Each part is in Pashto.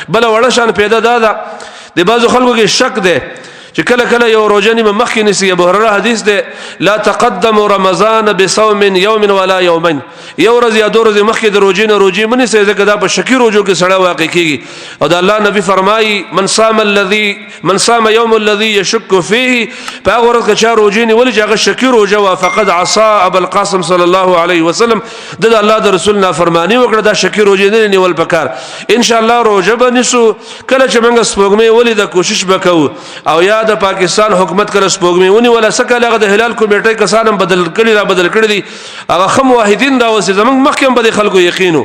بل وړه شان پیدا ده د بعضو خلکو کې شک ده چې کله کله یو روزه نیمه مخکې نیسي. ابو هريره حدیث ده لا تقدموا رمضان بصوم يوم ولا يومين، یو ورځ یا دوه ورځې مخکې د روزې نه روزې مه نیسئ ځکه دا په شکی روزو کې سړی واقع کېږي. او د الله نبی فرمایي من صام يوم الذي يشك فيه، په هغه ورځ که چا روزې نیولې چې هغه شکی روزه وه فقد عصى ابا القاسم صلی الله علیه وسلم، د الله د رسول نافرمانی وکړه، دا شکی روزې نه نیول پکار. ان شاء الله روزه به نیسو کله چې موږ سپوږمۍ ولیده کوشش وکړو. او یا د پاکستان حکومت کله سپوږمۍ ونیوله سکه هغه د هلال کمیټې کسان هم بدل کړي دي، هغه خم واحدین راوستي زمونږ مخکې هم به د خلکو یقینو،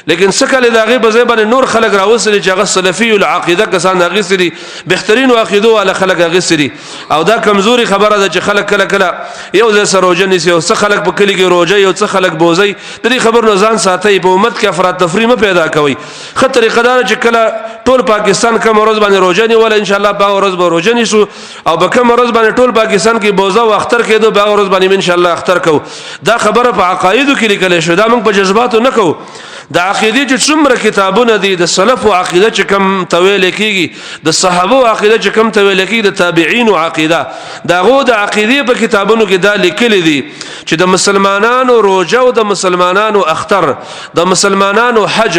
لیکن سکه د هغې په ځای باندې نور خلک راوستلي چې هغه سلفي العقیده کسان اخیستي دي، بهترینو عقیدو والا خلک اخیستي دي. او دا کمزوري خبره ده چې خلک کله کله یو ځای سره روژه نیسي او څه خلک په کلي کې روژه یو څه خلک بوزي. د دې خبرو نه ځان ساتئ، په امت کې افراط تفریح مه پیدا کوئ. ښه طریقه دا ده چې کله ټول پاکستان کوم ورځ باندې روژه نیوله ان شاء الله په هغه ورځ به روژه نیسو، او په کوم ورځ باندې ټول پاکستان کې بوزه او اختر کېدو په هغه ورځ باندې ان شاء الله اختر کوو. دا خبره په عقایدو کې لیکلی شوې، دا موږ په جذباتو نه کوو. د عقیدې چې څومره کتابونه دي د سلفو عقیده چې کم تویل کېږي، د صحابو عقیده چې کم تویل کېږي، د تابعینو عقیده، د هغو د عقیدې په کتابونو کې دا لیکلي دي چې د مسلمانانو روژه او د مسلمانانو اختر، د مسلمانانو حج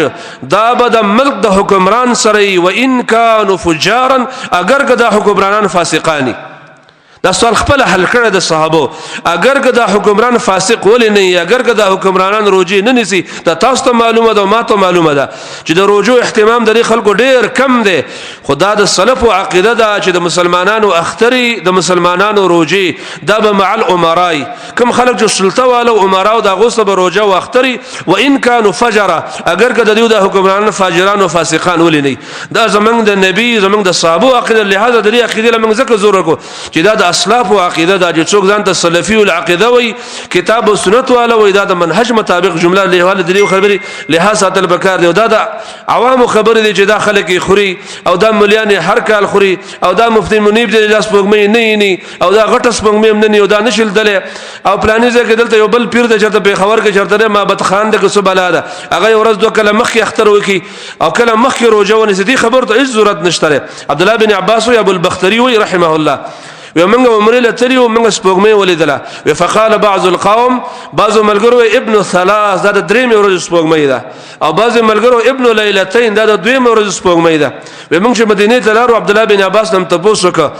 دا به د ملک د حکمران سره و ان کانوا فجارا، اگر که دا حکمرانان فاسقانی. دا سوال خپل حل کړی د صحابو، اگر که دا حکمران فاسق ولې نه، اگر که دا حکمرانان روجي نه نیسي، دا تاسو ته معلومه ده او ما ته معلومه ده چې د روجو اهتمام د دې خلکو ډیر کم دی. خو دا د سلفو عقیده ده چې د مسلمانانو اختري، د مسلمانانو روجي دا به مع الامراء، کوم خلک چې سلطه والا او امراء د هغو سره به روجه او اختري و ان کانوا فجرا، اگر که د دوی د حکمرانان فاجران او فاسقان ولې نه. دا زمونږ د نبي زمونږ د صحابو عقیده، لهذا د دې عقیدې له موږ ځکه زور وکړو چې دا د اسلاف او عقیده دا چې څوک ځان ته سلفي العقیده وي، کتاب او سنت والا وي، دا د منهج مطابق جمله له دې خبري لحاظ ساتل بکار دی. او دا د عوامو خبرې دي چې دا خلک خوري او دا مليان هر کال خوري او دا مفتی منیب دی لاس سپوږمۍ نه او دا غټه سپوږمۍ هم نه او دا نشل دله او پلانې ځکه دلته یو بل پیر د چرته په خبر کې چرته معبد خان د کوڅه بلا ده، هغه ورځ دوه کله مخ اختر وکي او کله مخ روزه ونیسي، دې خبر ته هیڅ ضرورت نشته. عبد الله بن عباس او ابو البختري وي رحمه الله ومنغ عمره تري ومنغ سپوږمۍ ولیدله، فقال بعض القوم، بعض ملګرو ابن ثلاث دا د درېمې ورځې سپوږمۍ ده، او بعض ملګرو ابن ليلتين دا د دویمې ورځې سپوږمۍ ده. ومنغ چې مدینې ته لاړو عبد الله بن عباس نم تاسو وکړه،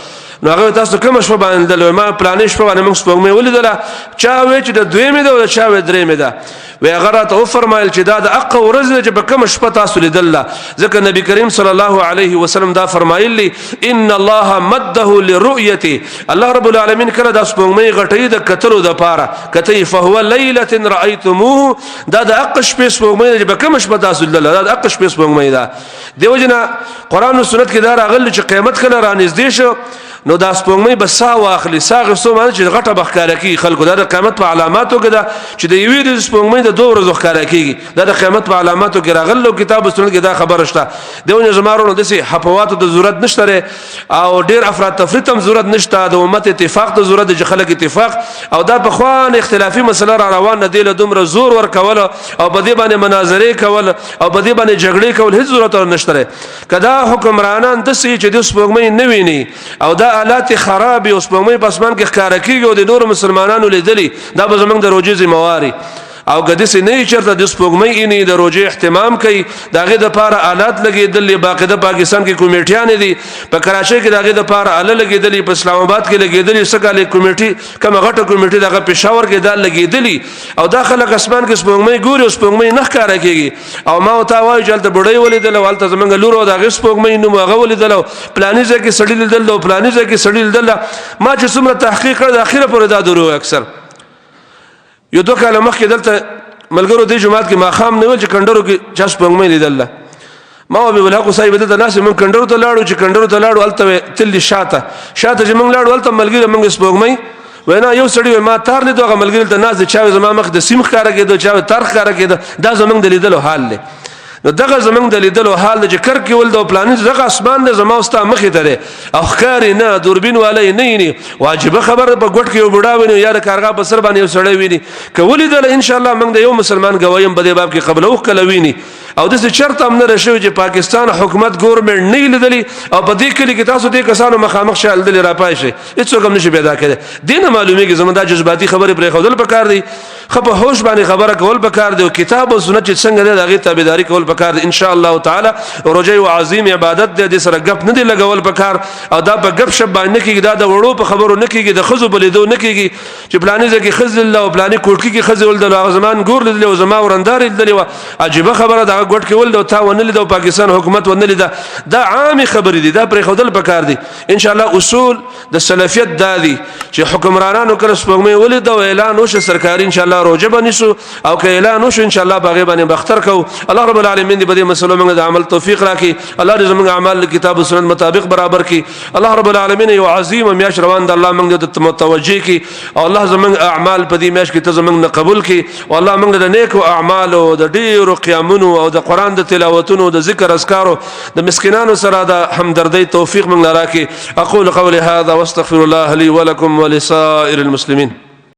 نو هغه تاسو کوم شپه باندې دل ما پلانې شپه باندې موږ سپوږمۍ ولیدله، چا وی چې د دویمې ده او چا وی درېمې ده. وی هغه راته وفرمایل چې دا د اقا ورځ ده چې په کوم شپه تاسو لیدله، ځکه نبی کریم صلی الله علیه وسلم دا فرمایلی ان الله مده للرؤيه، الله رب العالمین کله د سپوږمۍ غټي د کتلو د پاره کتي فهو ليله رايتموه، دا د اقا شپه سپوږمۍ چې په کوم شپه تاسو لیدله، دا د اقا شپه سپوږمۍ ده. دیو جنا قران او سنت کې دا راغلی چې قیامت کله را نږدې شو نو دا سپوږمۍ به سا واخلي، سا غسو معنی چې غټه بخکاره کی خلکو، دا د قیامت په علاماتو کې ده چې د یوې د سپوږمۍ د دوه ورځو ښکاره کیږي، دا د قیامت په علاماتو کې راغلو کتاب سنت کې دا خبره شته. دیونه زمارونو دسي حفواتو د ضرورت نشته او ډیر افراط تفریط هم ضرورت نشته، د امت اتفاق ته ضرورت چې خلک اتفاق او دا په خوان اختلافي مسله را روان نه دی له دومره زور ور کول او په دې باندې مناظره کول او په دې باندې جګړې کول هیڅ ضرورت نشته. کدا حکمرانان دسي چې د سپوږمۍ نه ویني او دا آلات خراب او سپوږمۍ په اسمان کې ښکاره کیږي او د نور مسلمانانو لیدلي، دا به زمونږ د روزې ذمہواري او کدی نه چرته د سپوږمۍ اني د روزې اهتمام کوي، داغه د پاره آلات لګیدل، باقاعده پاکستان کې کمیټیان دي، په کراچۍ کې داغه د پاره آله لګیدل، په اسلام آباد کې لګیدل، سګاله کمیټي کوم غټه کمیټي دغه پېښور کې دا لګیدل او داخله اسمان کې سپوږمۍ ګوري او سپوږمۍ نه ښکاره کیږي. او ما او تا وایو چې د بډای ولیدل او الته زمونږ لور او دغه سپوږمۍ نو هغه ولیدل، پلانې ځکه سړی لیدل او پلانې ځکه سړی لیدل. ما چې څومره تحقیق کړ د اخیره پر دا درو اکثر یو دوه کاله مخکې دلته ملګرو د جماعت کې ماخام نه ول چې کندرو کې چا سپوږمۍ لیدله، ما او به الحق صاحب د ناس من کندرو ته لاړو چې کندرو ته لاړو الته تل شاته چې موږ لاړو الته ملګری موږ سپوږمۍ وینا یو سړی ما تار لیدو هغه ملګری ته ناز چا زما مخ د سیم ښکاره کېدو چا تار ښکاره کېدو، دا زمونږ د لیدلو حال دی. نو دغه زمنګ د لیدلو حال د کر کې ول د پلان دغه اسمان د زما واستا مخې ته او ښکاری نه دوربین والي نه واجب خبر په ګټ کې وډا ویني یا د کارغه په سر باندې وسړی ویني کولی د ان شاء الله موږ د یو مسلمان گوایم په دې باب کې قبل او کله ویني او د چرته هم نه رشوي چې پاکستان حکومت ګورنمنت نه لیدلی او په دې کې کې تاسو دې کسانو مخامخ شال دل را پای شي هیڅ کوم نشي پیدا کړي دینه معلومه کې زمونږ د جذباتي خبره پرې خودل پکار دي خپه هوش باندې خبره کول پکار دي او کتاب او سنت چې څنګه د هغه تابعداري کول پکار دي ان شاء الله تعالی روزه او عظیم عبادت د سره غپ نه دی لګول پکار او دا په غپ شپ باندې کې دا د وړو په خبرو نه کېږي د خزو بلیدو نه کېږي چې پلانې ځکه خزل الله او پلانې کوټکی کې خزول د زمان ګور لیدل او زما ورندار لیدل او عجيبه خبره دا غټ کې ول تا ونل د پاکستان حکومت ونل دا عام خبرې دي دا پرې خودل پکار دي ان شاء الله اصول د سلفیت دادي چې حکمرانانو کړه سپوږمۍ ولید او اعلان وشو سرکاري ان شاء الله روزه بنسو او که اعلان وشو ان شاء الله باغې باندې بختر کو الله رب العالمین دې بده مسلو موږ د عمل توفیق راکړي الله دې زموږ اعمال کتاب او سنت مطابق برابر کړي الله رب العالمین یو عظیم میاش روان د الله موږ ته متوجي کړي او الله زموږ اعمال په دې میاش کې ته زموږ قبول کړي او الله موږ د نیکو اعمال او د ډیرو قیامونو او د قران د تلاوتونو د ذکر اذکارو د مسکینانو سره د همدردی توفیق موږ راکړي اقول قولي هذا واستغفر الله لي ولكم ولسائر المسلمين